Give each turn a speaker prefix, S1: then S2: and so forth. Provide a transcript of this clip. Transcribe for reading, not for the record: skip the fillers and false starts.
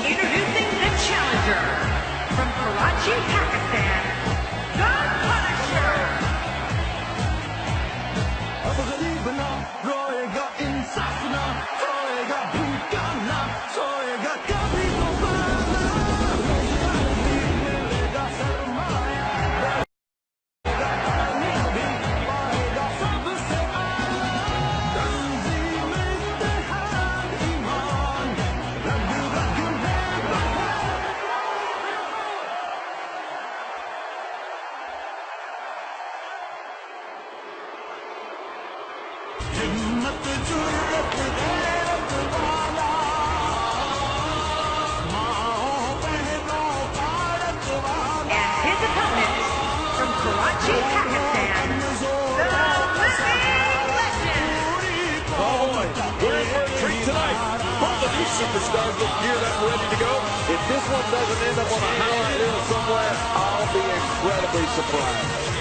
S1: Introducing the challenger from Karachi, Pakistan, The Punisher.
S2: अब गरीब ना रोएगा इंसाफ ना सोएगा भूखा ना सोएगा कभी दोबारा मिलेगा सरमाया पानी भी पाएगा सबसे आला तंजीम इत्तेहाद ईमान रग रग में हिम्मत जुर्रत गैरत वाला माओ बहनों भारत वाला
S1: And his opponent from Karachi, Pakistan, the Living Legend.
S3: Oh boy, we're in for a treat tonight. Both of these superstars look geared up and ready to go. If this one doesn't end up on a highlight reel somewhere, I'll be incredibly surprised.